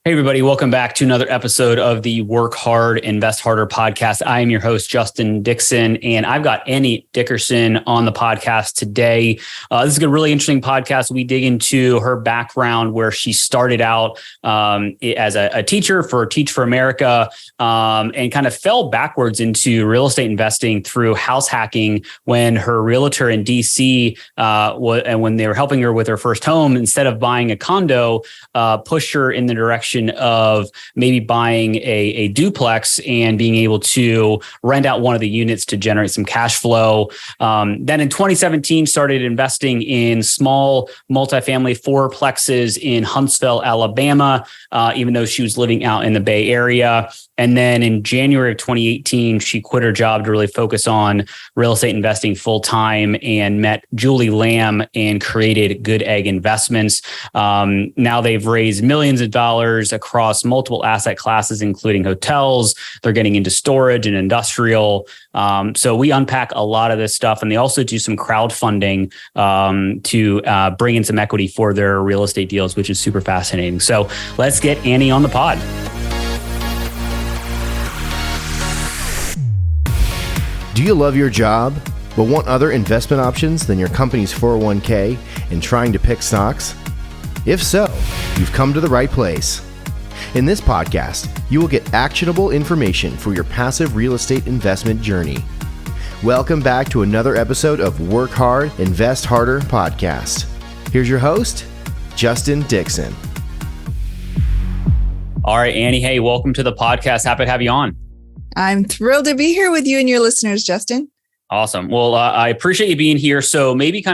Hey, everybody. Welcome back to another episode of the Work Hard, Invest Harder podcast. I am your host, Justin Dixon, and I've got Annie Dickerson on the podcast today. This is a really interesting podcast. We dig into her background, where she started out as a teacher for Teach for America and kind of fell backwards into real estate investing through house hacking when her realtor in DC, and when they were helping her with her first home, instead of buying a condo, pushed her in the direction of maybe buying a duplex and being able to rent out one of the units to generate some cash flow. Then in 2017, started investing in small multifamily fourplexes in Huntsville, Alabama, even though she was living out in the Bay Area. And then in January of 2018, she quit her job to really focus on real estate investing full time and met Julie Lamb and created Goodegg Investments. Now they've raised millions of dollars across multiple asset classes, including hotels. They're getting into storage and industrial. So we unpack a lot of this stuff. And they also do some crowdfunding to bring in some equity for their real estate deals, which is super fascinating. So let's get Annie on the pod. Do you love your job, but want other investment options than your company's 401k and trying to pick stocks? If so, you've come to the right place. In this podcast, you will get actionable information for your passive real estate investment journey. Welcome back to another episode of Work Hard, Invest Harder podcast. Here's your host, Justin Dixon. All right, Annie. Hey, welcome to the podcast. Happy to have you on. I'm thrilled to be here with you and your listeners, Justin. Awesome. Well, I appreciate you being here. So maybe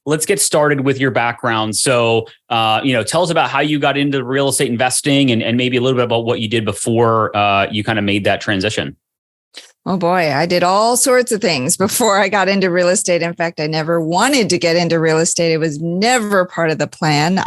let's get started with your background. So, tell us about how you got into real estate investing and maybe a little bit about what you did before you kind of made that transition. Oh boy, I did all sorts of things before I got into real estate. In fact, I never wanted to get into real estate. It was never part of the plan.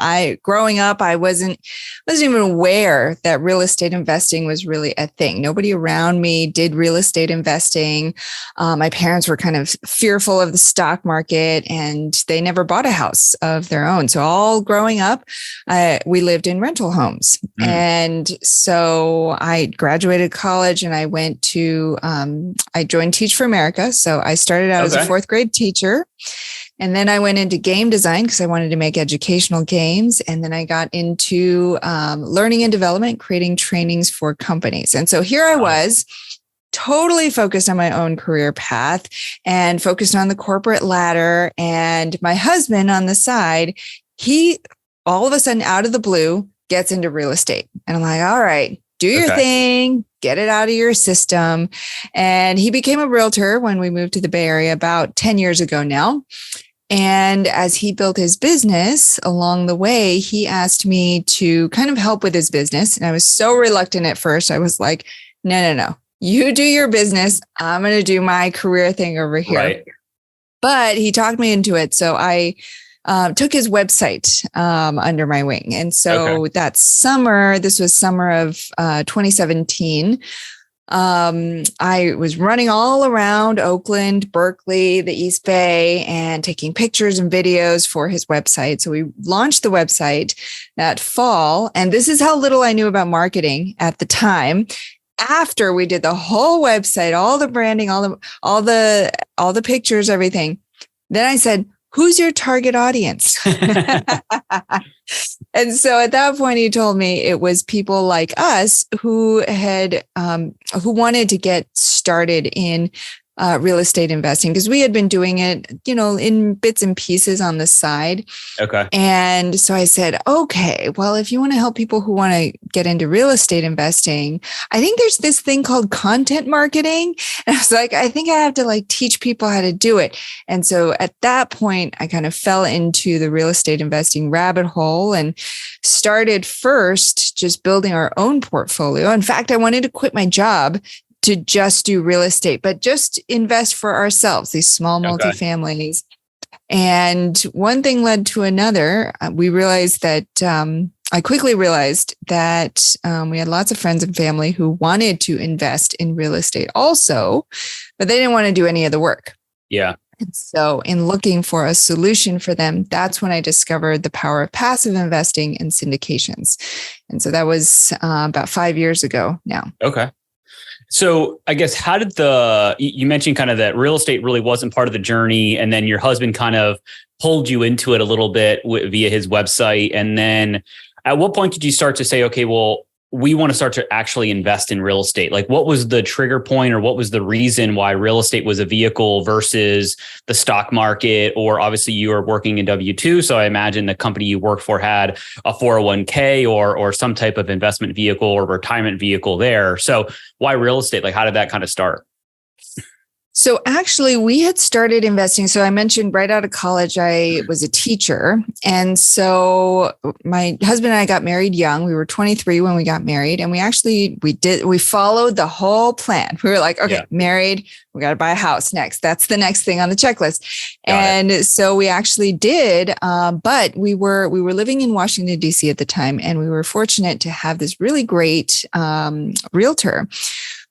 Growing up, I wasn't even aware that real estate investing was really a thing. Nobody around me did real estate investing. My parents were kind of fearful of the stock market, and they never bought a house of their own. So all growing up, we lived in rental homes. And so I graduated college and I went to I joined Teach for America. So I started out as a fourth grade teacher. And then I went into game design because I wanted to make educational games. And then I got into learning and development, creating trainings for companies. And so here I was, totally focused on my own career path and focused on the corporate ladder. And my husband on the side, he all of a sudden out of the blue gets into real estate. And I'm like, all right, do your thing, get it out of your system. And he became a realtor when we moved to the Bay Area about 10 years ago now. And as he built his business along the way, he asked me to kind of help with his business. And I was so reluctant at first. I was like, no. You do your business. I'm going to do my career thing over here. Right. But he talked me into it. So I took his website under my wing. And so that summer, this was summer of 2017, I was running all around Oakland, Berkeley, the East Bay, and taking pictures and videos for his website. So we launched the website that fall. And this is how little I knew about marketing at the time. After we did the whole website, all the branding, all the pictures, everything, then I said, who's your target audience? And so at that point, he told me it was people like us who wanted to get started in real estate investing, because we had been doing it, in bits and pieces on the side. Okay. And so I said, okay, well, if you want to help people who want to get into real estate investing, I think there's this thing called content marketing. And I was like, I think I have to teach people how to do it. And so at that point, I kind of fell into the real estate investing rabbit hole and started first just building our own portfolio. In fact, I wanted to quit my job to just do real estate, but just invest for ourselves, these small multifamilies. And one thing led to another. We realized that I quickly realized that we had lots of friends and family who wanted to invest in real estate also, but they didn't want to do any of the work. Yeah. And so in looking for a solution for them, that's when I discovered the power of passive investing and syndications. And so that was about 5 years ago now. Okay. So I guess you mentioned kind of that real estate really wasn't part of the journey. And then your husband kind of pulled you into it a little bit via his website. And then at what point did you start to say, okay, well, we want to start to actually invest in real estate? Like, what was the trigger point, or what was the reason why real estate was a vehicle versus the stock market? Or obviously you were working in W-2. So I imagine the company you worked for had a 401k or some type of investment vehicle or retirement vehicle there. So why real estate? Like, how did that kind of start? So actually, we had started investing. So I mentioned right out of college, I was a teacher. And so my husband and I got married young. We were 23 when we got married. And we followed the whole plan. We were like, okay, married, we got to buy a house next. That's the next thing on the checklist. So we actually did. But we were living in Washington, D.C. at the time. And we were fortunate to have this really great realtor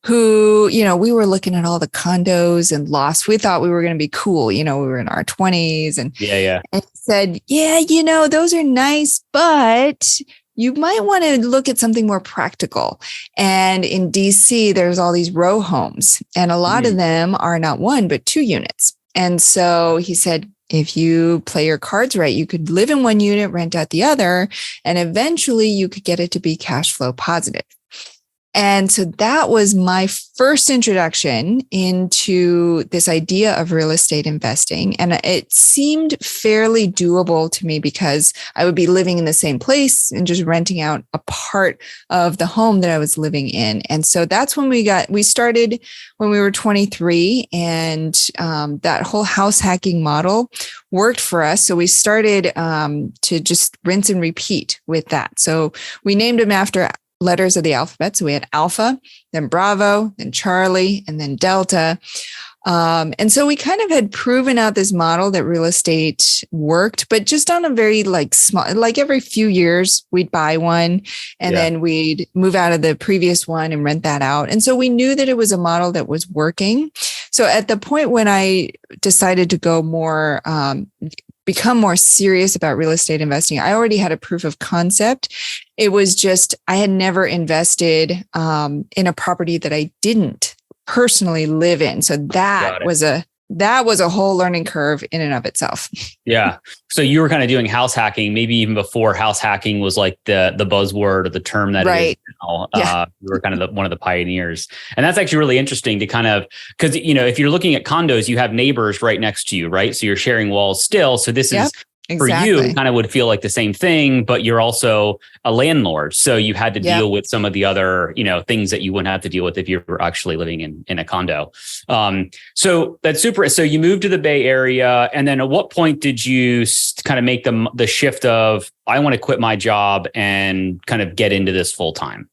who, we were looking at all the condos and lofts. We thought we were going to be cool. We were in our 20s and said, those are nice, but you might want to look at something more practical. And in DC, there's all these row homes, and a lot of them are not 1, but 2 units. And so he said, if you play your cards right, you could live in 1 unit, rent out the other, and eventually you could get it to be cash flow positive. And so that was my first introduction into this idea of real estate investing. And it seemed fairly doable to me because I would be living in the same place and just renting out a part of the home that I was living in. And so that's when we started when we were 23, and that whole house hacking model worked for us. So we started to just rinse and repeat with that. So we named them after letters of the alphabet. So we had Alpha, then Bravo, then Charlie, and then Delta. And so we kind of had proven out this model that real estate worked, but just on a very small, every few years we'd buy one and then we'd move out of the previous one and rent that out. And so we knew that it was a model that was working. So at the point when I decided to go more, become more serious about real estate investing, I already had a proof of concept. It was just, I had never invested in a property that I didn't personally live in. So that was a whole learning curve in and of itself. Yeah. So you were kind of doing house hacking, maybe even before house hacking was like the buzzword or the term that it is now. You were kind of one of the pioneers. And that's actually really interesting to kind of, because, if you're looking at condos, you have neighbors right next to you, right? So you're sharing walls still. So this is, for you, it kind of would feel like the same thing, but you're also a landlord. So you had to deal with some of the other, things that you wouldn't have to deal with if you were actually living in a condo. So that's super. So you moved to the Bay Area. And then at what point did you kind of make the shift of, I want to quit my job and kind of get into this full time?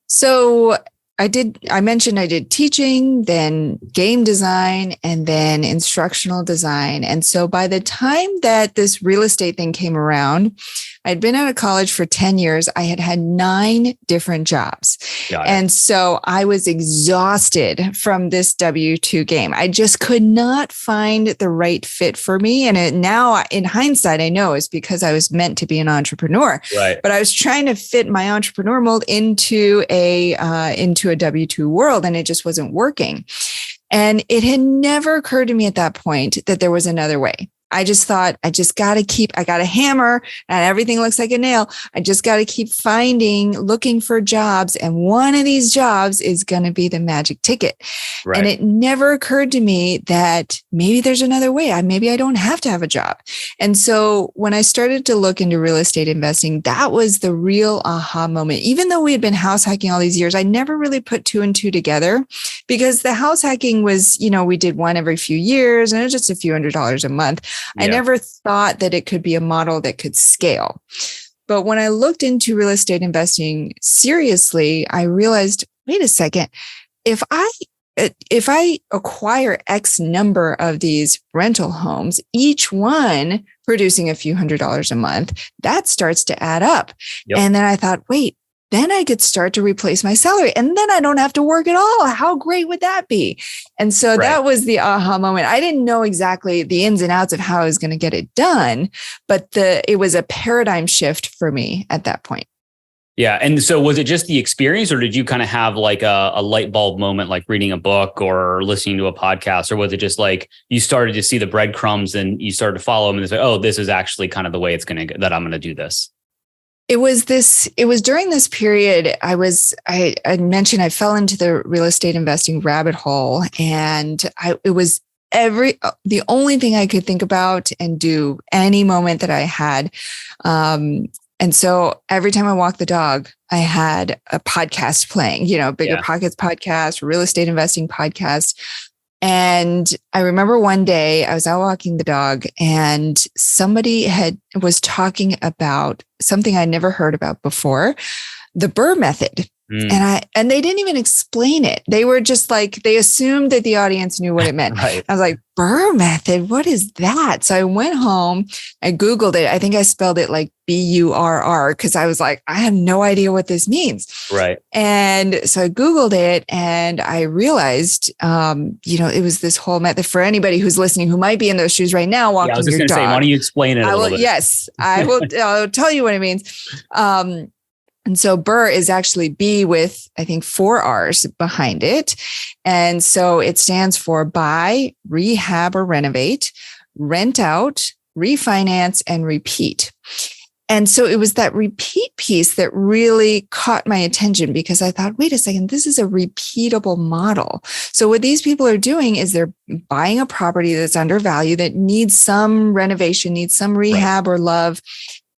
So I mentioned I did teaching, then game design, and then instructional design. And so by the time that this real estate thing came around, I'd been out of college for 10 years. I had had 9 different jobs. And so I was exhausted from this W-2 game. I just could not find the right fit for me. And now in hindsight, I know it's because I was meant to be an entrepreneur. Right. But I was trying to fit my entrepreneur mold into a W-2 world, and it just wasn't working. And it had never occurred to me at that point that there was another way. I just thought, I got a hammer and everything looks like a nail. I just got to keep looking for jobs. And one of these jobs is going to be the magic ticket. Right. And it never occurred to me that maybe there's another way. Maybe I don't have to have a job. And so when I started to look into real estate investing, that was the real aha moment. Even though we had been house hacking all these years, I never really put 2 and 2 together, because the house hacking was, we did one every few years and it was just a few $100s a month. I never thought that it could be a model that could scale. But when I looked into real estate investing seriously, I realized, wait a second, if I acquire X number of these rental homes, each one producing a few $100s a month, that starts to add up. And then I thought, wait, then I could start to replace my salary and then I don't have to work at all. How great would that be? And so that was the aha moment. I didn't know exactly the ins and outs of how I was going to get it done, but it was a paradigm shift for me at that point. Yeah. And so was it just the experience, or did you kind of have like a light bulb moment, like reading a book or listening to a podcast? Or was it just like you started to see the breadcrumbs and you started to follow them and say, oh, this is actually kind of the way that I'm going to do this? It was during this period, I mentioned I fell into the real estate investing rabbit hole, and it was the only thing I could think about and do any moment that I had. And so every time I walked the dog, I had a podcast playing, Bigger Pockets podcast, real estate investing podcast. And I remember one day I was out walking the dog and somebody was talking about something I'd never heard about before, the BRRRR method. And they didn't even explain it. They were just like, they assumed that the audience knew what it meant. Right. I was like, BRRRR method, what is that? So I went home, I Googled it. I think I spelled it like BURR because I was like, I have no idea what this means. Right. And so I Googled it and I realized, it was this whole method for anybody who's listening, who might be in those shoes right now, walking your dog. I was just going to say, why don't you explain it a little bit? Yes, I will. I'll tell you what it means. And so BRRRR is actually B with, I think, 4 R's behind it. And so it stands for buy, rehab or renovate, rent out, refinance, and repeat. And so it was that repeat piece that really caught my attention because I thought, wait a second, this is a repeatable model. So what these people are doing is they're buying a property that's undervalued, that needs some renovation, needs some rehab or love.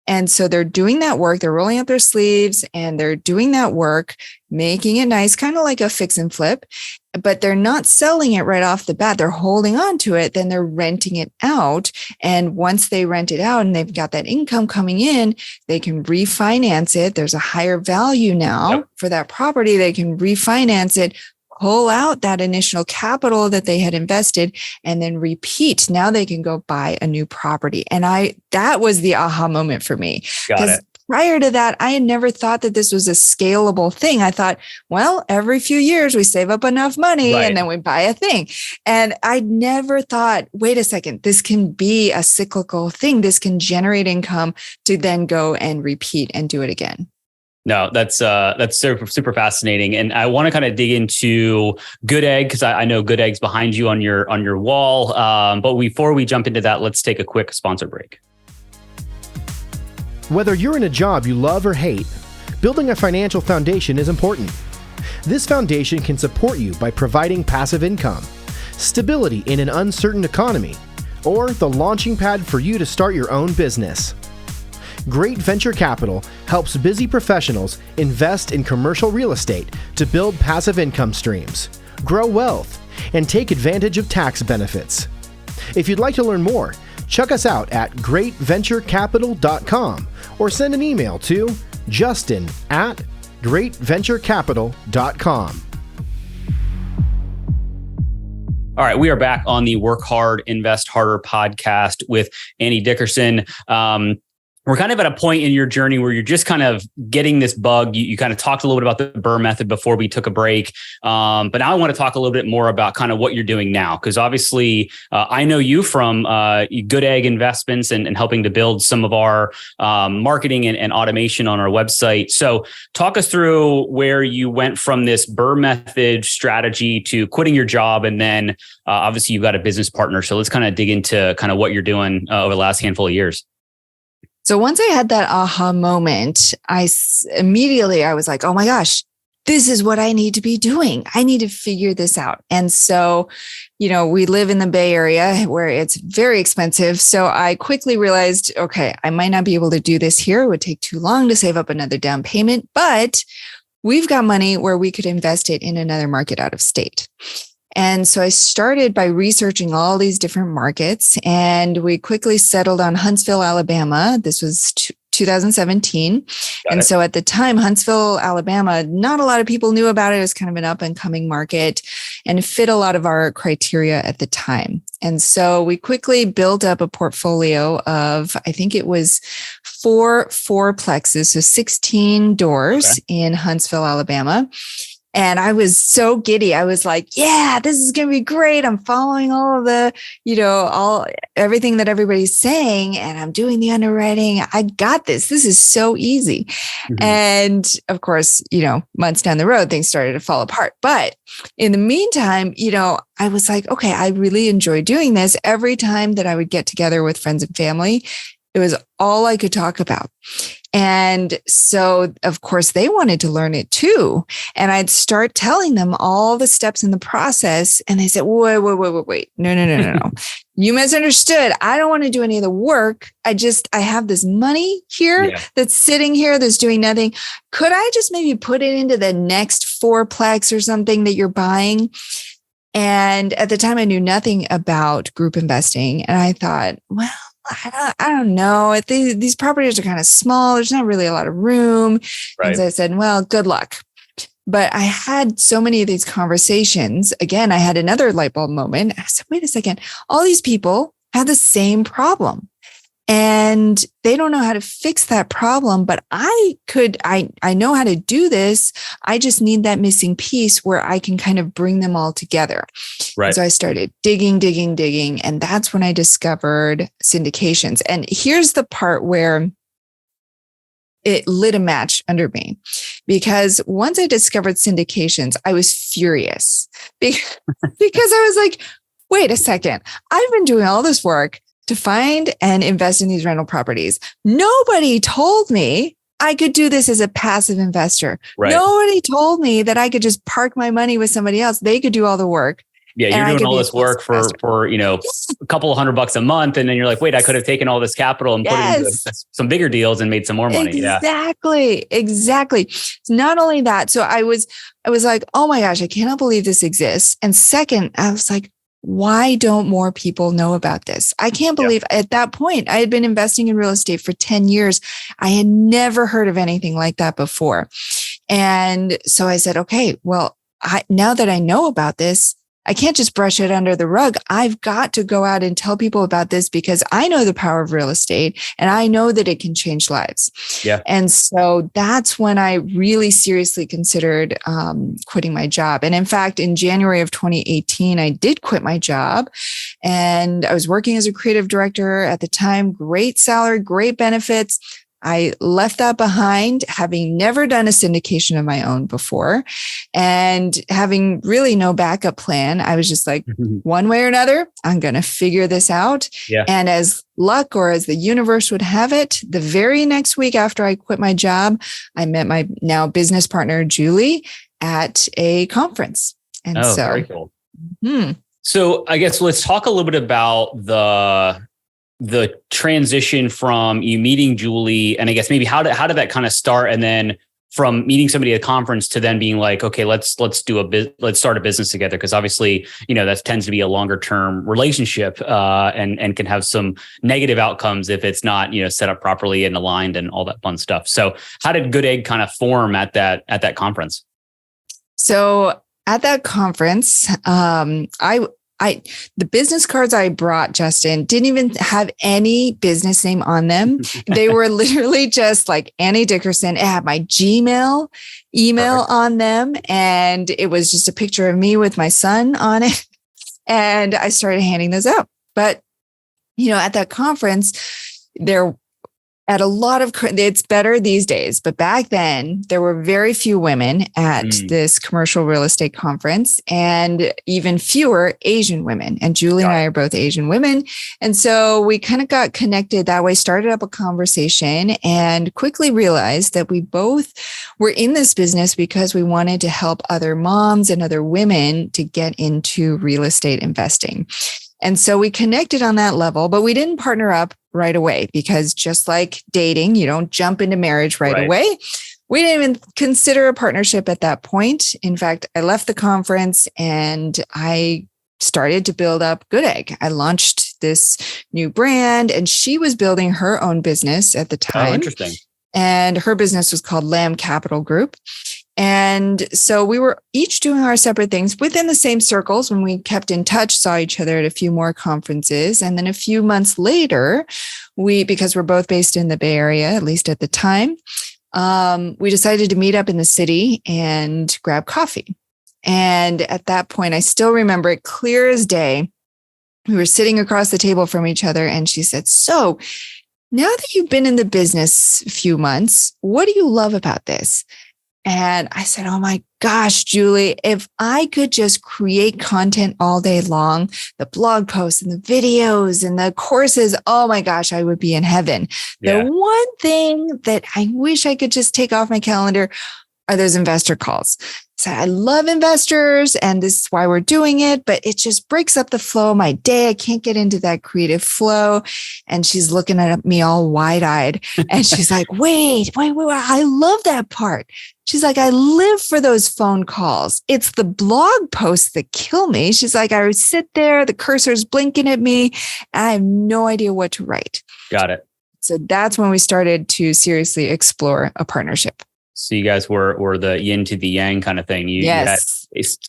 And so they're doing that work, they're rolling up their sleeves and they're doing that work, making it nice, kind of like a fix and flip, but they're not selling it right off the bat. They're holding on to it, then they're renting it out. And once they rent it out and they've got that income coming in, they can refinance it. There's a higher value now for that property. They can refinance it, pull out that initial capital that they had invested, and then repeat. Now they can go buy a new property. And that was the aha moment for me. Because prior to that, I had never thought that this was a scalable thing. I thought, well, every few years we save up enough money and then we buy a thing. And I never thought, wait a second, this can be a cyclical thing. This can generate income to then go and repeat and do it again. No, that's super, super fascinating. And I want to kind of dig into Goodegg because I know Goodegg's behind you on your wall. But before we jump into that, let's take a quick sponsor break. Whether you're in a job you love or hate, building a financial foundation is important. This foundation can support you by providing passive income, stability in an uncertain economy, or the launching pad for you to start your own business. Great Venture Capital helps busy professionals invest in commercial real estate to build passive income streams, grow wealth, and take advantage of tax benefits. If you'd like to learn more, check us out at greatventurecapital.com or send an email to justin@greatventurecapital.com. All right, we are back on the Work Hard, Invest Harder podcast with Annie Dickerson. We're kind of at a point in your journey where you're just kind of getting this bug. You kind of talked a little bit about the BRRRR method before we took a break. But now I want to talk a little bit more about kind of what you're doing now. Because obviously I know you from Goodegg Investments and helping to build some of our marketing and automation on our website. So talk us through where you went from this BRRRR method strategy to quitting your job. And then obviously you've got a business partner. So let's kind of dig into kind of what you're doing over the last handful of years. So once I had that aha moment, immediately was like, oh my gosh, this is what I need to be doing. I need to figure this out. And so, we live in the Bay Area where it's very expensive. So I quickly realized, okay, I might not be able to do this here. It would take too long to save up another down payment, but we've got money where we could invest it in another market out of state. And so I started by researching all these different markets, and we quickly settled on Huntsville, Alabama. This was 2017. So at the time, Huntsville, Alabama, not a lot of people knew about it. It was kind of an up and coming market and it fit a lot of our criteria at the time. And so we quickly built up a portfolio of, I think it was fourplexes, so 16 doors in Huntsville, Alabama. And I was so giddy. I was like, yeah, this is going to be great. I'm following all of the, everything that everybody's saying, and I'm doing the underwriting. I got this. This is so easy. Mm-hmm. And of course, months down the road, things started to fall apart. But in the meantime, I was like, okay, I really enjoy doing this. Every time that I would get together with friends and family, it was all I could talk about. And so, of course, they wanted to learn it too. And I'd start telling them all the steps in the process. And they said, wait. No. You misunderstood. I don't want to do any of the work. I have this money here that's sitting here that's doing nothing. Could I just maybe put it into the next fourplex or something that you're buying? And at the time, I knew nothing about group investing. And I thought, well, I don't know. These properties are kind of small. There's not really a lot of room. Right. And so I said, well, good luck. But I had so many of these conversations. Again, I had another light bulb moment. I said, wait a second. All these people have the same problem. And they don't know how to fix that problem, but I know how to do this. I just need that missing piece where I can kind of bring them all together. Right. And so I started digging. And that's when I discovered syndications. And here's the part where it lit a match under me, because once I discovered syndications, I was furious because I was like, wait a second, I've been doing all this work to find and invest in these rental properties. Nobody told me I could do this as a passive investor. Right. Nobody told me that I could just park my money with somebody else. They could do all the work. Yeah, you're doing all this work for a couple of $100 a month. And then you're like, wait, I could have taken all this capital and put it into some bigger deals and made some more money. Exactly. Not only that. So I was like, oh my gosh, I cannot believe this exists. And second, I was like, why don't more people know about this? I can't believe at that point, I had been investing in real estate for 10 years. I had never heard of anything like that before. And so I said, okay, well, now that I know about this, I can't just brush it under the rug. I've got to go out and tell people about this because I know the power of real estate and I know that it can change lives. Yeah. And so that's when I really seriously considered quitting my job. And in fact, in January of 2018, I did quit my job and I was working as a creative director at the time. Great salary, great benefits. I left that behind, having never done a syndication of my own before and having really no backup plan. I was just like, one way or another, I'm going to figure this out. Yeah. And as luck or as the universe would have it, the very next week after I quit my job, I met my now business partner, Julie, at a conference. And very cool. So I guess let's talk a little bit about the transition from you meeting Julie, and I guess maybe how did that kind of start, and then from meeting somebody at a conference to then being like, okay, let's start a business together, because obviously that tends to be a longer term relationship and can have some negative outcomes if it's not set up properly and aligned and all that fun stuff. So how did Goodegg kind of form at that conference? So at that conference, the business cards I brought, Justin, didn't even have any business name on them. They were literally just like Annie Dickerson. It had my Gmail email on them. And it was just a picture of me with my son on it. And I started handing those out. But, at that conference, it's better these days, but back then there were very few women at this commercial real estate conference and even fewer Asian women. And Julie and I are both Asian women. And so we kind of got connected that way, started up a conversation and quickly realized that we both were in this business because we wanted to help other moms and other women to get into real estate investing. And so we connected on that level, but we didn't partner up right away because just like dating, you don't jump into marriage right away. We didn't even consider a partnership at that point. In fact, I left the conference and I started to build up Goodegg. I launched this new brand and she was building her own business at the time. Oh, interesting. And her business was called Lamb Capital Group. And so we were each doing our separate things within the same circles when we kept in touch, saw each other at a few more conferences. And then a few months later, because we're both based in the Bay Area, at least at the time, we decided to meet up in the city and grab coffee. And at that point, I still remember it clear as day. We were sitting across the table from each other, and she said, "So now that you've been in the business a few months, what do you love about this?" And I said, "Oh my gosh, Julie, if I could just create content all day long, the blog posts and the videos and the courses, oh my gosh, I would be in heaven." Yeah. The one thing that I wish I could just take off my calendar are those investor calls. So I love investors, and this is why we're doing it, but it just breaks up the flow of my day. I can't get into that creative flow. And she's looking at me all wide-eyed, and she's like, wait, I love that part. She's like, I live for those phone calls. It's the blog posts that kill me. She's like, I would sit there, the cursor's blinking at me, and I have no idea what to write. Got it. So that's when we started to seriously explore a partnership. So you guys were the yin to the yang kind of thing. You had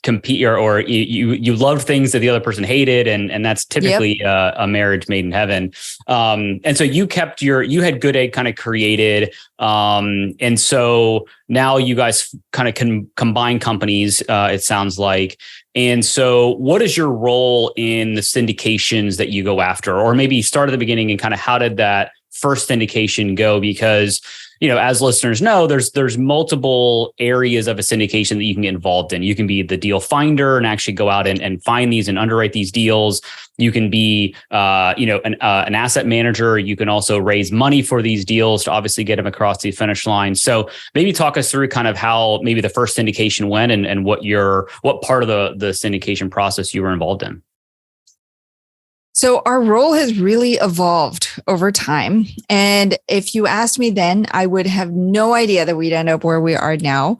compete, or you loved things that the other person hated, and that's typically a marriage made in heaven. And so you had Goodegg kind of created, and so now you guys kind of can combine companies. It sounds like. And so, what is your role in the syndications that you go after, or maybe start at the beginning and kind of how did that first syndication go? Because as listeners know, there's multiple areas of a syndication that you can get involved in. You can be the deal finder and actually go out and find these and underwrite these deals. You can be, an asset manager. You can also raise money for these deals to obviously get them across the finish line. So maybe talk us through kind of how maybe the first syndication went and what part of the syndication process you were involved in. So our role has really evolved over time. And if you asked me then, I would have no idea that we'd end up where we are now.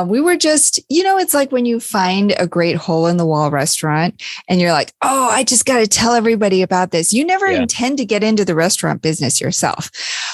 We were just, it's like when you find a great hole in the wall restaurant and you're like, oh, I just got to tell everybody about this. You never intend to get into the restaurant business yourself.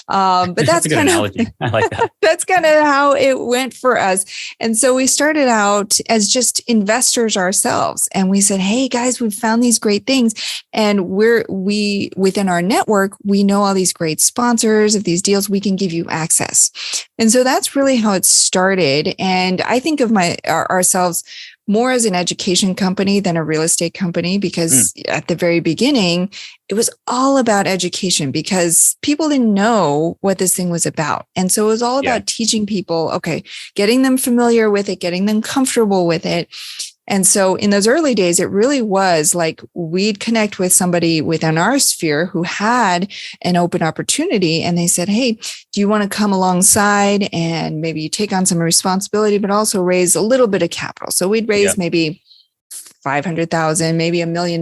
But that's kind of, I like that. That's kind of how it went for us. And so we started out as just investors ourselves. And we said, hey guys, we've found these great things. And we within our network, we know all these great sponsors of these deals. We can give you access. And so that's really how it started. And I think of ourselves more as an education company than a real estate company, because at the very beginning, it was all about education because people didn't know what this thing was about. And so it was all about teaching people, getting them familiar with it, getting them comfortable with it. And so in those early days, it really was like we'd connect with somebody within our sphere who had an open opportunity. And they said, hey, do you want to come alongside and maybe take on some responsibility, but also raise a little bit of capital? So we'd raise maybe $500,000, maybe $1 million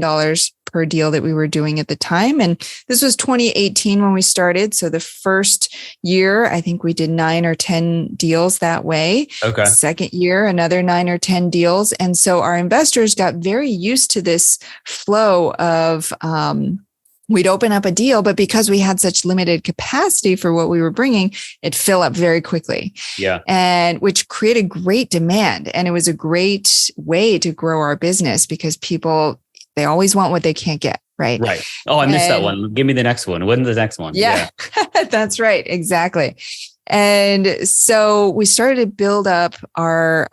per deal that we were doing at the time. And this was 2018 when we started. So the first year, I think we did 9 or 10 deals that way. Okay. Second year, another 9 or 10 deals. And so our investors got very used to this flow of, we'd open up a deal, but because we had such limited capacity for what we were bringing, it fill up very quickly. Yeah. And which created great demand. And it was a great way to grow our business because people, they always want what they can't get. Right. Right. Oh, I missed that one. Give me the next one. When's the next one? Yeah. That's right. Exactly. And so we started to build up our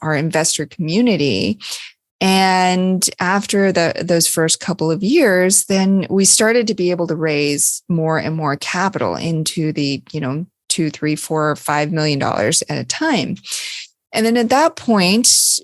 investor community. And after those first couple of years, then we started to be able to raise more and more capital into the, $2, $3, $4, $5 million at a time. And then at that point,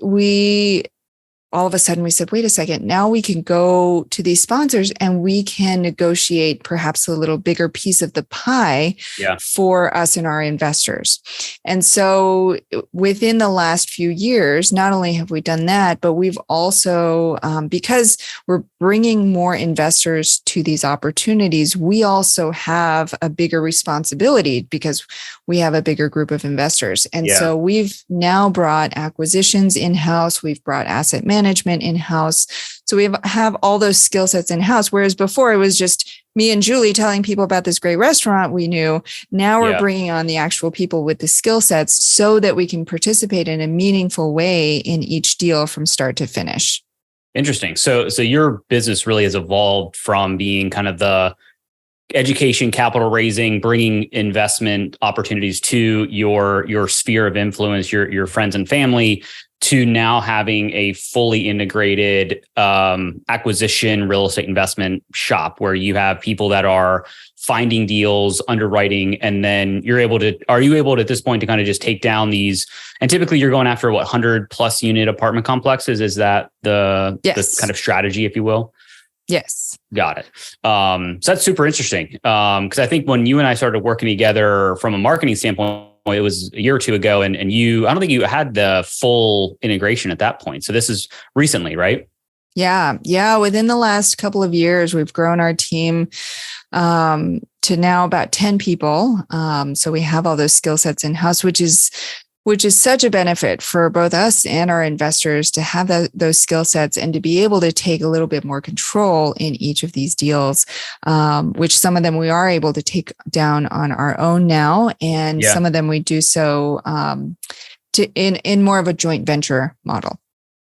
all of a sudden we said, wait a second, now we can go to these sponsors and we can negotiate perhaps a little bigger piece of the pie for us and our investors. And so within the last few years, not only have we done that, but we've also, because we're bringing more investors to these opportunities, we also have a bigger responsibility because we have a bigger group of investors. And so we've now brought acquisitions in-house, we've brought asset management in-house. So we have all those skill sets in house. Whereas before it was just me and Julie telling people about this great restaurant we knew. Now we're bringing on the actual people with the skill sets so that we can participate in a meaningful way in each deal from start to finish. Interesting. So your business really has evolved from being kind of the education, capital raising, bringing investment opportunities to your sphere of influence, your friends and family, to now having a fully integrated acquisition real estate investment shop where you have people that are finding deals, underwriting, and then are you able to, at this point, to kind of just take down these, and typically you're going after 100+ unit apartment complexes? Is that the kind of strategy, if you will? Yes. Got it. So that's super interesting. Because I think when you and I started working together from a marketing standpoint, it was a year or two ago, and I don't think you had the full integration at that point. So this is recently, right? Yeah. Within the last couple of years, we've grown our team to now about 10 people. So we have all those skill sets in house, which is such a benefit for both us and our investors to have those skill sets and to be able to take a little bit more control in each of these deals, which some of them we are able to take down on our own now. And some of them we do so in more of a joint venture model.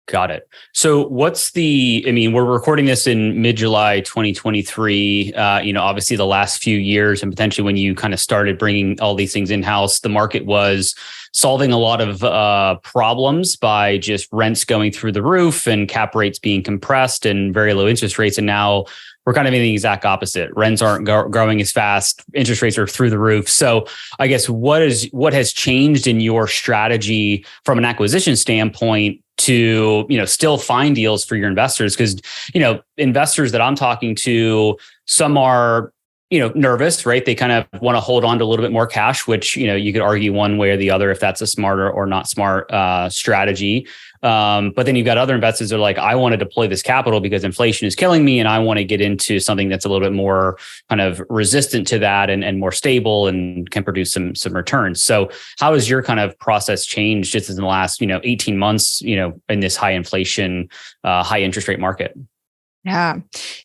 Got it. So we're recording this in mid-July 2023. Obviously the last few years and potentially when you kind of started bringing all these things in-house, the market was solving a lot of problems by just rents going through the roof and cap rates being compressed and very low interest rates. And now we're kind of in the exact opposite. Rents aren't growing as fast. Interest rates are through the roof. So I guess what has changed in your strategy from an acquisition standpoint to, still find deals for your investors? Because, investors that I'm talking to, some are, nervous, right? They kind of want to hold on to a little bit more cash, which, you could argue one way or the other if that's a smarter or not smart strategy. But then you've got other investors that are like, I want to deploy this capital because inflation is killing me, and I want to get into something that's a little bit more kind of resistant to that and more stable and can produce some returns. So how has your kind of process changed just in the last, 18 months, in this high inflation, high interest rate market? Yeah,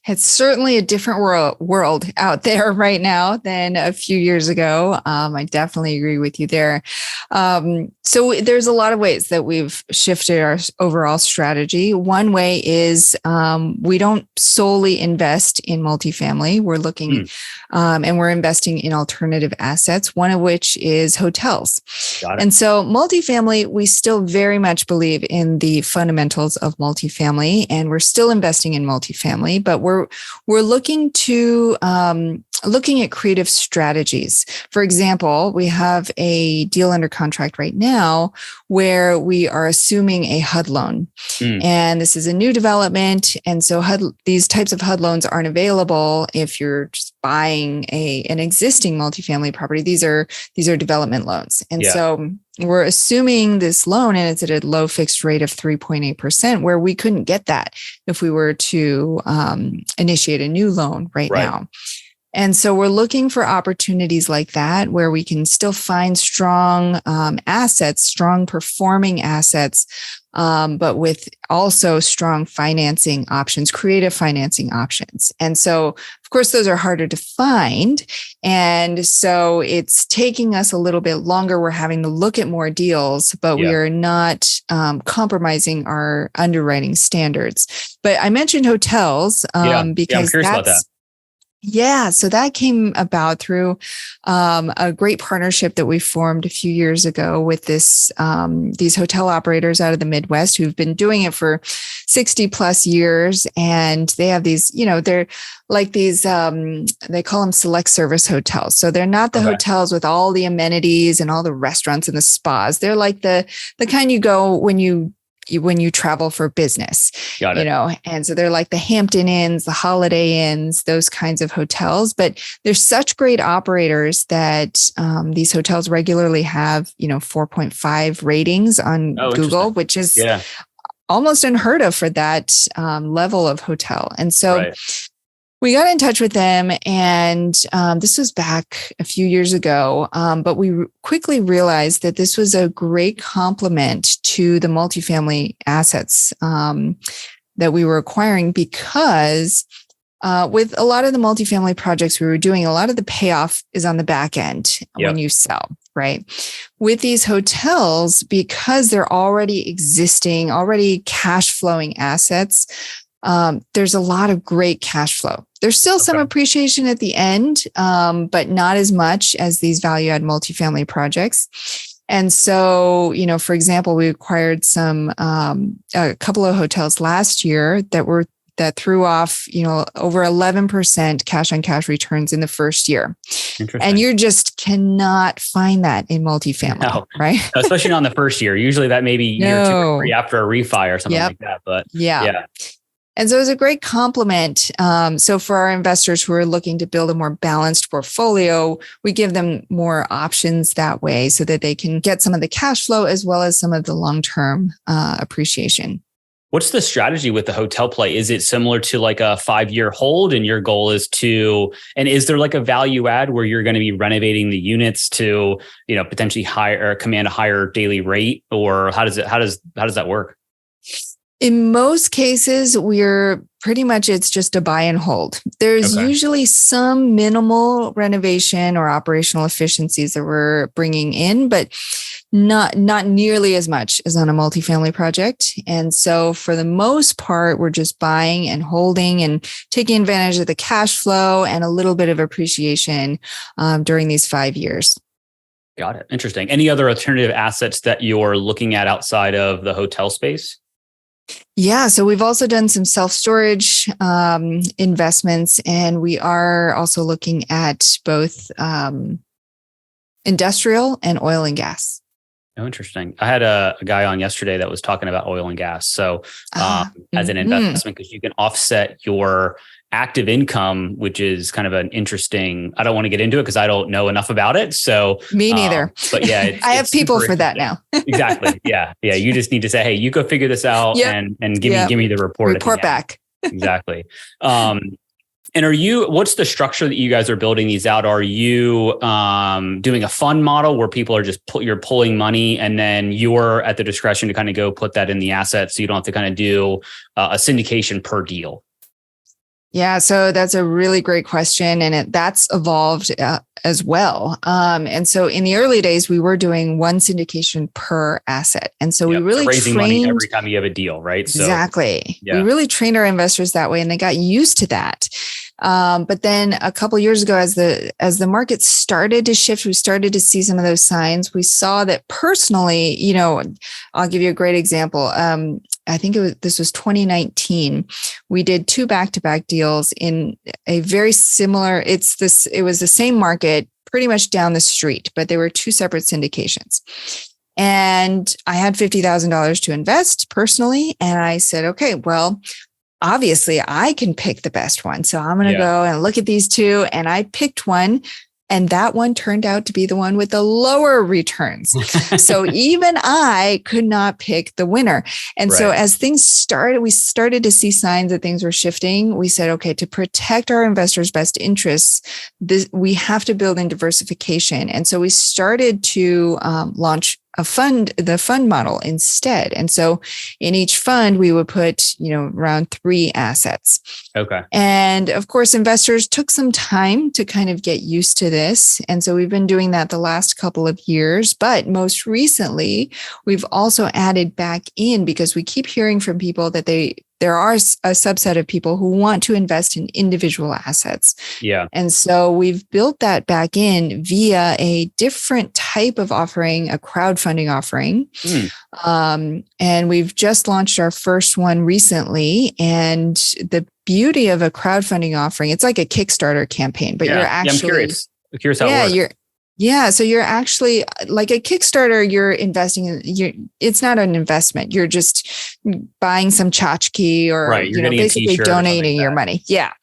it's certainly a different world out there right now than a few years ago. I definitely agree with you there. So there's a lot of ways that we've shifted our overall strategy. One way is we don't solely invest in multifamily. We're looking and we're investing in alternative assets, one of which is hotels. And so multifamily, we still very much believe in the fundamentals of multifamily, and we're still investing in multifamily, but we're looking at creative strategies. For example, we have a deal under contract right now where we are assuming a HUD loan, and this is a new development. And so these types of HUD loans aren't available if you're just buying an existing multifamily property. These are development loans, and so we're assuming this loan, and it's at a low fixed rate of 3.8%, where we couldn't get that if we were to initiate a new loan right now. And so we're looking for opportunities like that where we can still find strong assets, strong performing assets, but with also strong financing options, creative financing options. And so, of course, those are harder to find. And so it's taking us a little bit longer. We're having to look at more deals, but we are not compromising our underwriting standards. But I mentioned hotels because I'm curious about that. Yeah. So that came about through a great partnership that we formed a few years ago with these hotel operators out of the Midwest who've been doing it for 60+ years. And they have these, they're like these, they call them select service hotels. So they're not the hotels with all the amenities and all the restaurants and the spas. They're like the kind you go when you travel for business, and so they're like the Hampton Inns, the Holiday Inns, those kinds of hotels. But they're such great operators that these hotels regularly have, 4.5 ratings on Google, which is almost unheard of for that level of hotel. And so we got in touch with them, and this was back a few years ago, but we quickly realized that this was a great complement to the multifamily assets that we were acquiring because with a lot of the multifamily projects we were doing, a lot of the payoff is on the back end when you sell, right? With these hotels, because they're already existing, already cash flowing assets, there's a lot of great cash flow. There's still some appreciation at the end, but not as much as these value add multifamily projects. And so, for example, we acquired a couple of hotels last year that threw off, over 11% cash on cash returns in the first year. And you just cannot find that in multifamily, right? Especially on the first year. Usually that may be year 2 or 3 after a refi or something like that. But yeah. And so it was a great complement. So for our investors who are looking to build a more balanced portfolio, we give them more options that way so that they can get some of the cash flow as well as some of the long-term appreciation. What's the strategy with the hotel play? Is it similar to like a 5-year hold and your goal is and is there like a value add where you're going to be renovating the units to, potentially command a higher daily rate, or how does that work? In most cases, it's just a buy and hold. There's usually some minimal renovation or operational efficiencies that we're bringing in, but not nearly as much as on a multifamily project. And so for the most part, we're just buying and holding and taking advantage of the cash flow and a little bit of appreciation during these 5 years. Got it. Interesting. Any other alternative assets that you're looking at outside of the hotel space? Yeah. So we've also done some self-storage investments, and we are also looking at both industrial and oil and gas. Oh, interesting. I had a guy on yesterday that was talking about oil and gas. So as an investment, because you can offset your active income, which is kind of an interesting, I don't want to get into it because I don't know enough about it. So me neither. But yeah, I have people for that now. Exactly. Yeah. Yeah. You just need to say, hey, you go figure this out and give me the report. Report back. Exactly. And what's the structure that you guys are building these out? Are you doing a fund model where people are you're pulling money and then you're at the discretion to kind of go put that in the asset, so you don't have to kind of do a syndication per deal? Yeah, so that's a really great question, and that's evolved as well. And so in the early days, we were doing one syndication per asset, and so we really raising money every time you have a deal, right? Exactly. We really trained our investors that way, and they got used to that. But then a couple of years ago, as the market started to shift, we started to see some of those signs. We saw that personally, I'll give you a great example. I think this was 2019. We did 2 back-to-back deals in a very similar, it was the same market pretty much down the street, but they were 2 separate syndications. And I had $50,000 to invest personally. And I said, okay, well, obviously I can pick the best one. So I'm going to go and look at these 2. And I picked one, and that one turned out to be the one with the lower returns. So even I could not pick the winner. And so as things started, we started to see signs that things were shifting. We said, okay, to protect our investors' best interests, we have to build in diversification. And so we started to launch the fund model instead. And so in each fund, we would put, around 3 assets. Okay. And of course, investors took some time to kind of get used to this. And so we've been doing that the last couple of years. But most recently, we've also added back in, because we keep hearing from people that there are a subset of people who want to invest in individual assets. Yeah. And so we've built that back in via a different type of offering, a crowdfunding offering. And we've just launched our first one recently. And the beauty of a crowdfunding offering, it's like a Kickstarter campaign, but you're actually— I'm curious how it works. So you're actually like a Kickstarter, you're investing in, it's not an investment. You're just buying some tchotchke or basically donating your money. Yeah.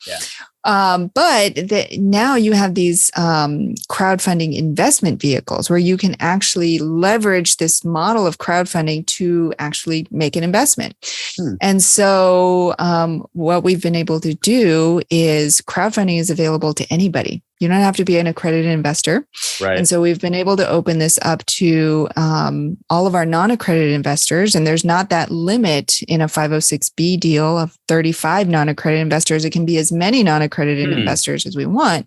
But now you have these crowdfunding investment vehicles where you can actually leverage this model of crowdfunding to actually make an investment. And so what we've been able to do is crowdfunding is available to anybody. You don't have to be an accredited investor. Right. And so we've been able to open this up to all of our non-accredited investors. And there's not that limit in a 506B deal of 35 non-accredited investors. It can be as many non-accredited investors as we want.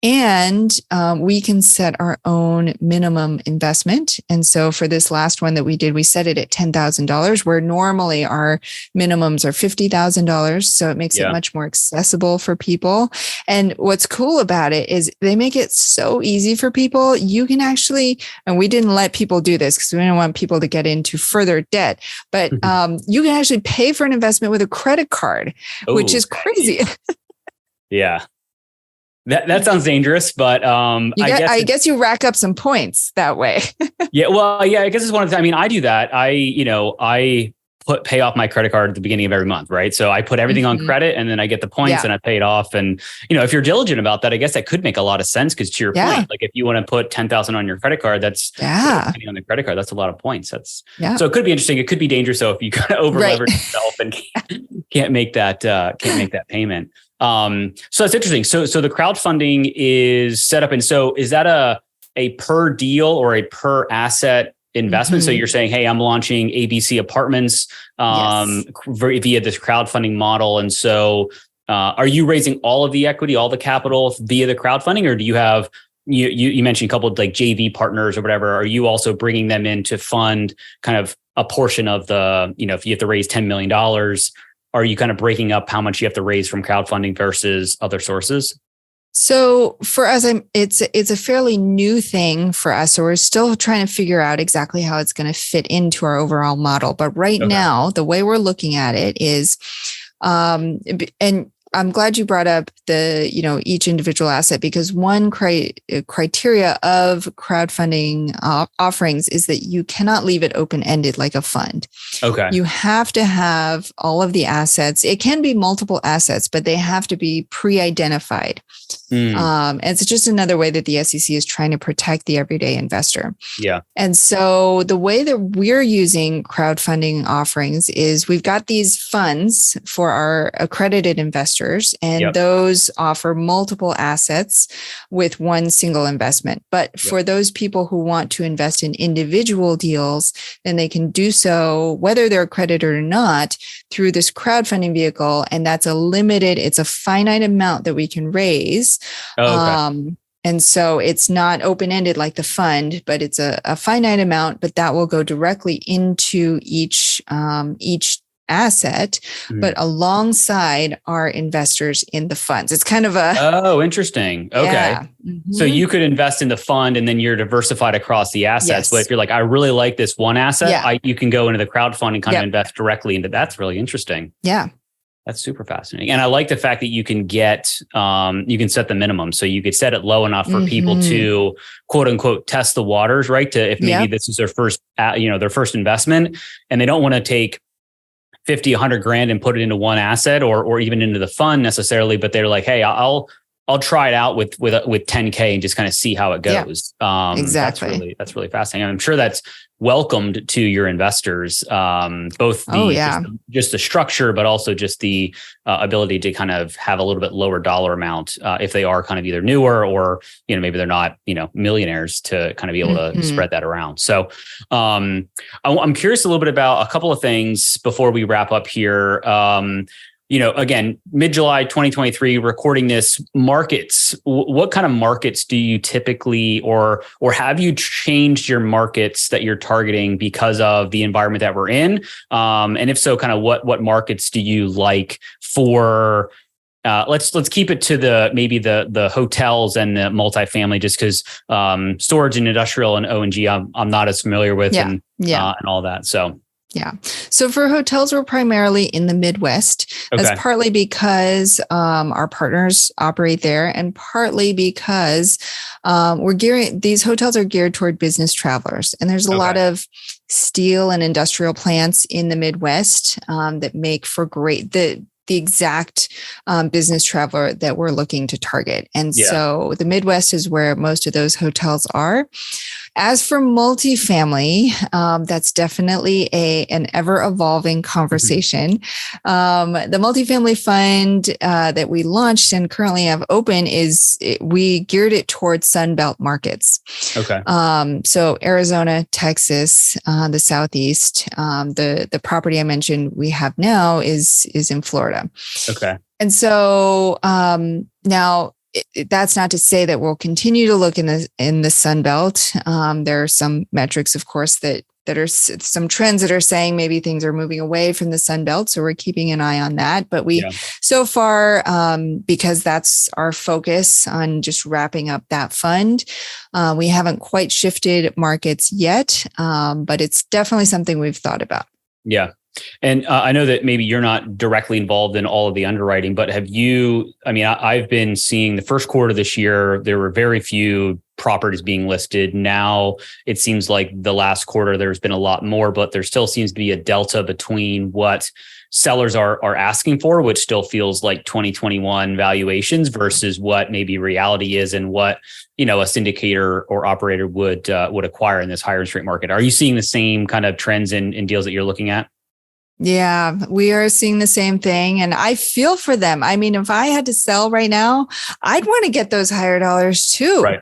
And we can set our own minimum investment. And so for this last one that we did, we set it at $10,000, where normally our minimums are $50,000. So it makes it much more accessible for people. And what's cool about it is they make it so easy for people. You can actually, and we didn't let people do this because we didn't want people to get into further debt, but you can actually pay for an investment with a credit card, which is crazy. Yeah. That sounds dangerous, but I guess you rack up some points that way. I guess it's one of the, I mean, I do that. I pay off my credit card at the beginning of every month, right? So I put everything on credit and then I get the points and I pay it off. And, if you're diligent about that, I guess that could make a lot of sense because to your point, like if you want to put 10,000 on your credit card, that's depending on the credit card, that's a lot of points. So it could be interesting. It could be dangerous. So if you kind of over leverage yourself and can't make that payment. So that's interesting. So the crowdfunding is set up. And so is that a per deal or a per asset investment? So you're saying, hey, I'm launching ABC apartments via this crowdfunding model. And so are you raising all of the equity, all the capital via the crowdfunding, or do you have, you mentioned a couple of like JV partners or whatever, are you also bringing them in to fund kind of a portion of the, if you have to raise $10 million, are you kind of breaking up how much you have to raise from crowdfunding versus other sources? So for us, it's a fairly new thing for us. So we're still trying to figure out exactly how it's going to fit into our overall model. But right now, the way we're looking at it is, and I'm glad you brought up each individual asset, because one criteria of crowdfunding offerings is that you cannot leave it open-ended like a fund. Okay. You have to have all of the assets. It can be multiple assets, but they have to be pre-identified. And it's just another way that the SEC is trying to protect the everyday investor. Yeah. And so the way that we're using crowdfunding offerings is we've got these funds for our accredited investors, and those offer multiple assets with one single investment. But for those people who want to invest in individual deals, then they can do so, whether they're accredited or not, through this crowdfunding vehicle. And that's it's a finite amount that we can raise. And so it's not open-ended like the fund, but it's a finite amount, but that will go directly into each asset, but alongside our investors in the funds. It's kind of interesting. Okay. Yeah. So you could invest in the fund and then you're diversified across the assets. Yes. But if you're like, I really like this one asset, you can go into the crowdfunding and kind of invest directly into. That's really interesting. Yeah. That's super fascinating. And I like the fact that you can you can set the minimum. So you could set it low enough for people to quote unquote test the waters, right? To if maybe this is their first, their first investment and they don't want to take 50, 100 grand and put it into one asset or even into the fund necessarily, but they're like, hey, I'll try it out with 10K and just kind of see how it goes. Exactly. That's really fascinating. I'm sure that's welcomed to your investors, both just the structure, but also just the ability to kind of have a little bit lower dollar amount if they are kind of either newer or, maybe they're not, millionaires, to kind of be able to spread that around. So I'm curious a little bit about a couple of things before we wrap up here. Again, mid-July 2023, recording this, markets. What kind of markets do you typically, or have you changed your markets that you're targeting because of the environment that we're in? And if so, kind of what markets do you like for? Let's keep it to the hotels and the multifamily, just because storage and industrial and O&G I'm not as familiar with and all that. So. Yeah. So for hotels, we're primarily in the Midwest. That's partly because our partners operate there, and partly because these hotels are geared toward business travelers. And there's a lot of steel and industrial plants in the Midwest that make for great, the exact business traveler that we're looking to target. And so the Midwest is where most of those hotels are. As for multifamily, that's definitely an ever-evolving conversation. The multifamily fund that we launched and currently have open we geared it towards Sunbelt markets. Okay. So Arizona, Texas, the Southeast. The property I mentioned we have now is in Florida. Okay. And so now, that's not to say that we'll continue to look in the Sun Belt. There are some metrics, of course, that are some trends that are saying maybe things are moving away from the Sun Belt. So we're keeping an eye on that. But so far, because that's our focus on just wrapping up that fund, we haven't quite shifted markets yet, but it's definitely something we've thought about. Yeah. And I know that maybe you're not directly involved in all of the underwriting, but have you, I've been seeing the first quarter this year, there were very few properties being listed. Now it seems like the last quarter, there's been a lot more, but there still seems to be a delta between what sellers are asking for, which still feels like 2021 valuations versus what maybe reality is and what, a syndicator or operator would acquire in this higher interest rate market. Are you seeing the same kind of trends in deals that you're looking at? Yeah, we are seeing the same thing. And I feel for them. If I had to sell right now, I'd want to get those higher dollars too. Right.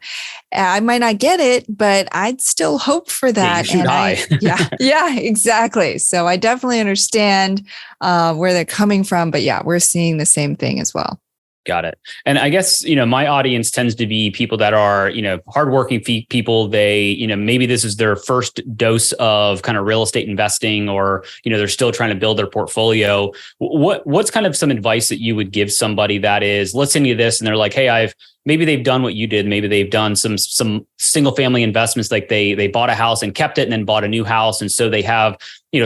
I might not get it, but I'd still hope for that. Yeah, you shoot high. Yeah, exactly. So I definitely understand where they're coming from. But yeah, we're seeing the same thing as well. Got it. And I guess, my audience tends to be people that are, hardworking people. They, maybe this is their first dose of kind of real estate investing, or, they're still trying to build their portfolio. What's kind of some advice that you would give somebody that is listening to this and they're like, hey, maybe they've done what you did. Maybe they've done some single family investments, like they bought a house and kept it and then bought a new house. And so they have,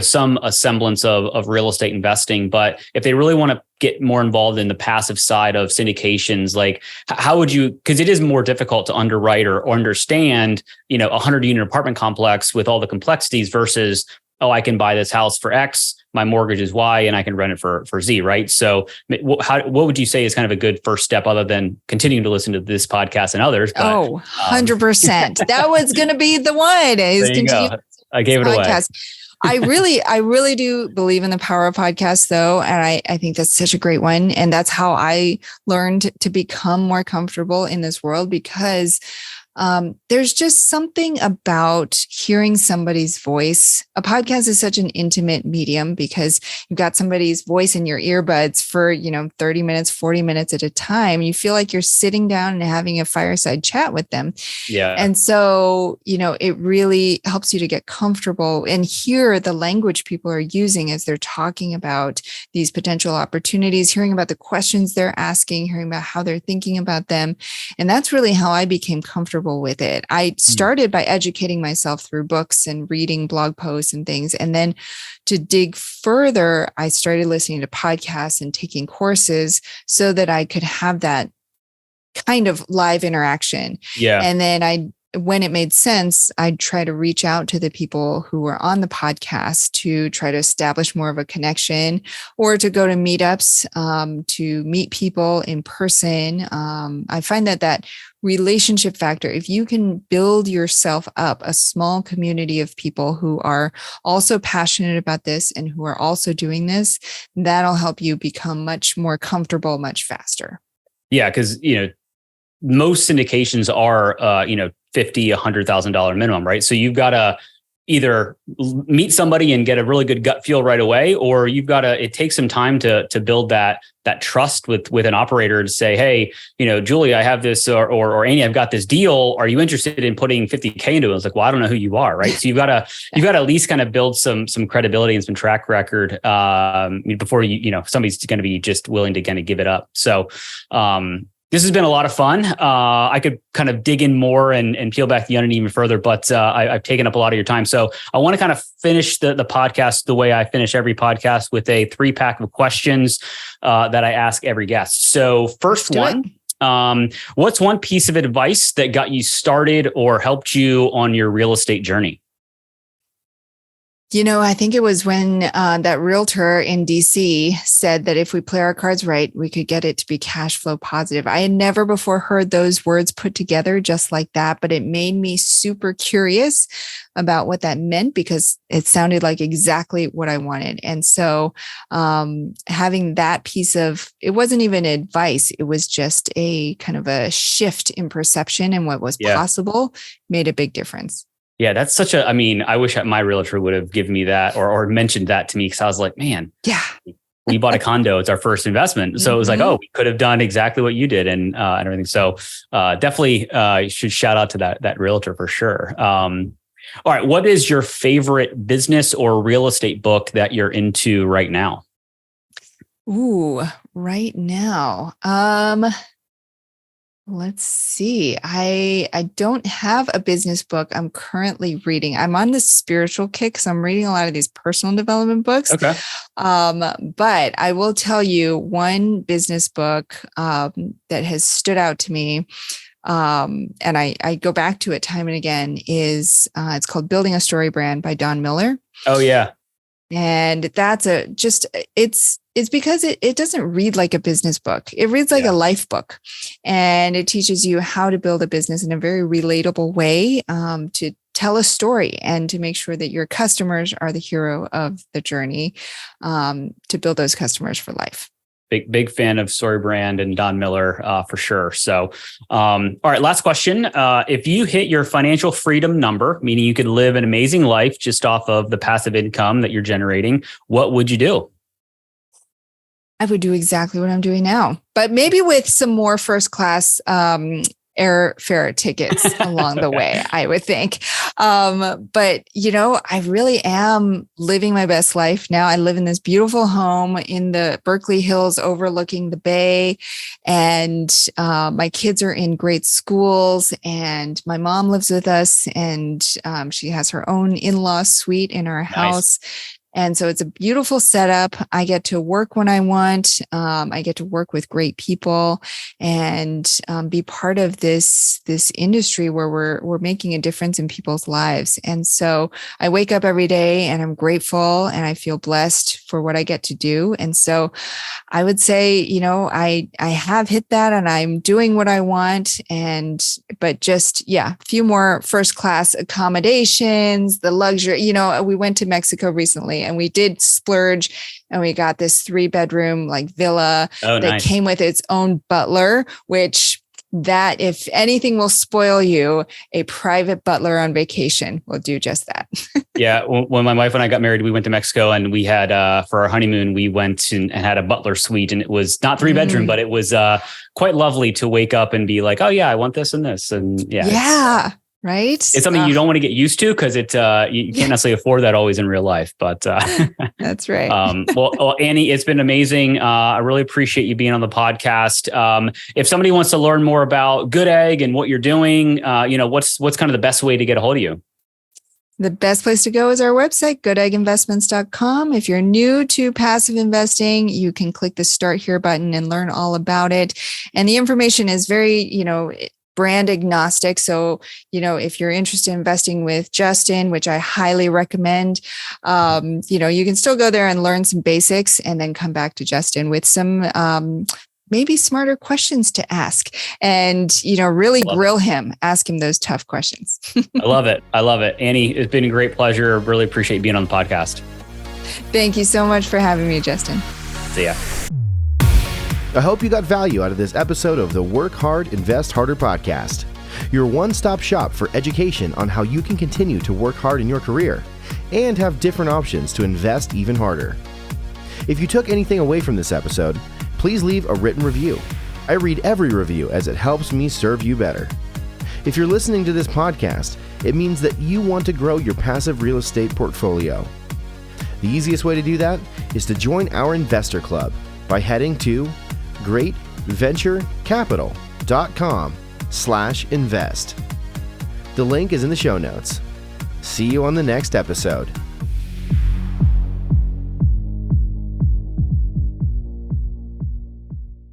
some semblance of real estate investing. But if they really want to get more involved in the passive side of syndications, like how would you, because it is more difficult to underwrite or understand, a 100-unit apartment complex with all the complexities versus, I can buy this house for X, my mortgage is Y, and I can rent it for Z, right? So what would you say is kind of a good first step other than continuing to listen to this podcast and others? But, 100%. That was going to be the one. There you go. I gave it away. I really do believe in the power of podcasts though. And I think that's such a great one. And that's how I learned to become more comfortable in this world, because there's just something about hearing somebody's voice. A podcast is such an intimate medium because you've got somebody's voice in your earbuds for, 30 minutes, 40 minutes at a time. You feel like you're sitting down and having a fireside chat with them. Yeah. And so, it really helps you to get comfortable and hear the language people are using as they're talking about these potential opportunities, hearing about the questions they're asking, hearing about how they're thinking about them. And that's really how I became comfortable with it. I started by educating myself through books and reading blog posts and things. And then to dig further, I started listening to podcasts and taking courses so that I could have that kind of live interaction. Yeah. And then when it made sense, I'd try to reach out to the people who were on the podcast to try to establish more of a connection, or to go to meetups, to meet people in person. I find that relationship factor, if you can build yourself up a small community of people who are also passionate about this and who are also doing this, that'll help you become much more comfortable much faster. Yeah, because most syndications are $50,000, $100,000 minimum, right? So you've got to either meet somebody and get a really good gut feel right away, or it takes some time to build that trust with an operator to say, hey, Julie, I have this, or Annie, I've got this deal. Are you interested in putting $50K into it? It's like, well, I don't know who you are, right? So you've got to at least kind of build some credibility and some track record before somebody's going to be just willing to kind of give it up. So this has been a lot of fun. I could kind of dig in more and peel back the onion even further, but I've taken up a lot of your time. So I want to kind of finish the podcast the way I finish every podcast, with a 3-pack of questions that I ask every guest. So first one, what's one piece of advice that got you started or helped you on your real estate journey? I think it was when that realtor in DC said that if we play our cards right, we could get it to be cash flow positive. I had never before heard those words put together just like that, but it made me super curious about what that meant because it sounded like exactly what I wanted. And so having that piece of, it wasn't even advice, it was just a kind of a shift in perception and what was possible made a big difference. Yeah, that's I wish my realtor would have given me that or mentioned that to me because I was like, man, we bought a condo. It's our first investment. So it was like, oh, we could have done exactly what you did and everything. So definitely should shout out to that realtor for sure. All right. What is your favorite business or real estate book that you're into right now? Ooh, right now. Let's see. I don't have a business book I'm currently reading. I'm on this spiritual kick, so I'm reading a lot of these personal development books. Okay. But I will tell you one business book that has stood out to me, and I go back to it time and again, is it's called Building a StoryBrand by Don Miller. Oh, yeah. And that's it's because it doesn't read like a business book. It reads like a life book, and it teaches you how to build a business in a very relatable way, to tell a story and to make sure that your customers are the hero of the journey, to build those customers for life. Big fan of StoryBrand and Don Miller for sure. So, all right, last question. If you hit your financial freedom number, meaning you could live an amazing life just off of the passive income that you're generating, what would you do? I would do exactly what I'm doing now, but maybe with some more first class airfare tickets along the way, I would think. But, I really am living my best life now. I live in this beautiful home in the Berkeley Hills overlooking the bay. And my kids are in great schools. And my mom lives with us. And she has her own in-law suite in our house. And so it's a beautiful setup. I get to work when I want. I get to work with great people and be part of this industry where we're making a difference in people's lives. And so I wake up every day and I'm grateful and I feel blessed for what I get to do. And so I would say, I have hit that and I'm doing what I want. But just, a few more first class accommodations, the luxury, we went to Mexico recently and we did splurge and we got this 3-bedroom villa that came with its own butler, which that if anything will spoil you, a private butler on vacation will do just that. Yeah. When my wife and I got married, we went to Mexico and we had, for our honeymoon, we went and had a butler suite and it was not 3-bedroom, but it was quite lovely to wake up and be like, oh yeah, I want this and this. And right. It's something you don't want to get used to because you can't necessarily afford that always in real life, but that's right. Well, Annie, it's been amazing. I really appreciate you being on the podcast. If somebody wants to learn more about Goodegg and what you're doing, what's kind of the best way to get a hold of you? The best place to go is our website, goodegginvestments.com. If you're new to passive investing, you can click the Start Here button and learn all about it. And the information is very, brand agnostic. So, if you're interested in investing with Justin, which I highly recommend, you can still go there and learn some basics and then come back to Justin with some maybe smarter questions to ask and, really grill him, ask him those tough questions. I love it. Annie, it's been a great pleasure. Really appreciate you being on the podcast. Thank you so much for having me, Justin. See ya. I hope you got value out of this episode of the Work Hard, Invest Harder podcast, your one-stop shop for education on how you can continue to work hard in your career and have different options to invest even harder. If you took anything away from this episode, please leave a written review. I read every review as it helps me serve you better. If you're listening to this podcast, it means that you want to grow your passive real estate portfolio. The easiest way to do that is to join our investor club by heading to greatventurecapital.com/invest. The link is in the show notes. See you on the next episode.